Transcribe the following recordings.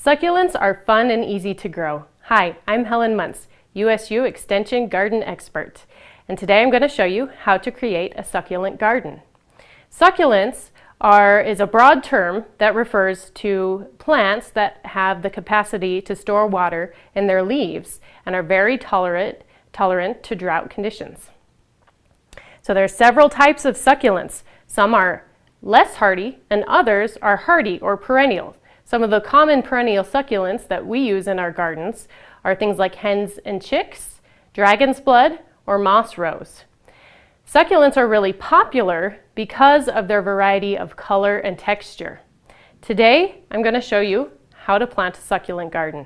Succulents are fun and easy to grow. Hi, I'm Helen Muntz, USU Extension garden expert, and today I'm going to show you how to create a succulent garden. Succulents is a broad term that refers to plants that have the capacity to store water in their leaves and are very tolerant to drought conditions. So there are several types of succulents. Some are less hardy and others are hardy or perennial. Some of the common perennial succulents that we use in our gardens are things like hens and chicks, dragon's blood, or moss rose. Succulents are really popular because of their variety of color and texture. Today, I'm going to show you how to plant a succulent garden.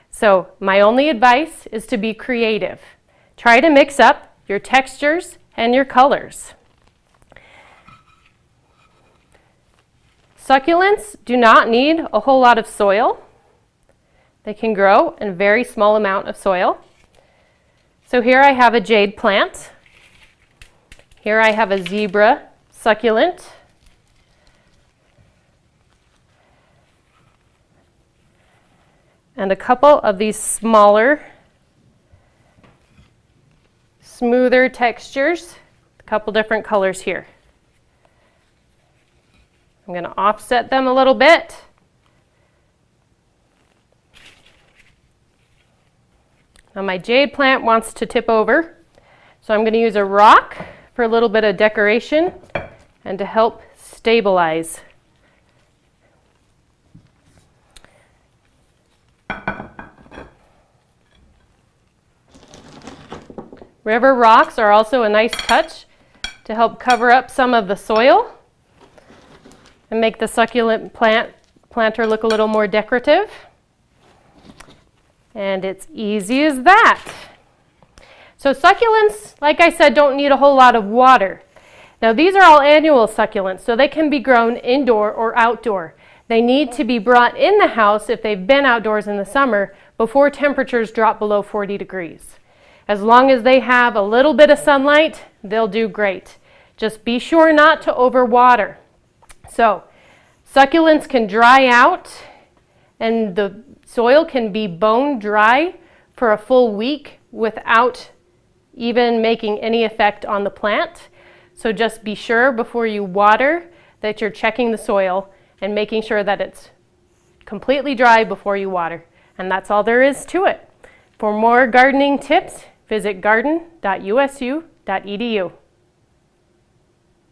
So my only advice is to be creative. Try to mix up your textures and your colors. Succulents do not need a whole lot of soil. They can grow in a very small amount of soil. So here I have a jade plant. Here I have a zebra succulent. And a couple of these smaller, smoother textures, a couple different colors here. I'm going to offset them a little bit. Now my jade plant wants to tip over, so I'm going to use a rock for a little bit of decoration and to help stabilize. River rocks are also a nice touch to help cover up some of the soil and make the succulent planter look a little more decorative. And it's easy as that. So succulents, like I said, don't need a whole lot of water. Now these are all annual succulents, so they can be grown indoor or outdoor. They need to be brought in the house if they've been outdoors in the summer before temperatures drop below 40 degrees. As long as they have a little bit of sunlight, they'll do great. Just be sure not to overwater. So succulents can dry out and the soil can be bone dry for a full week without even making any effect on the plant. So just be sure before you water that you're checking the soil and making sure that it's completely dry before you water. And that's all there is to it. For more gardening tips, visit garden.usu.edu.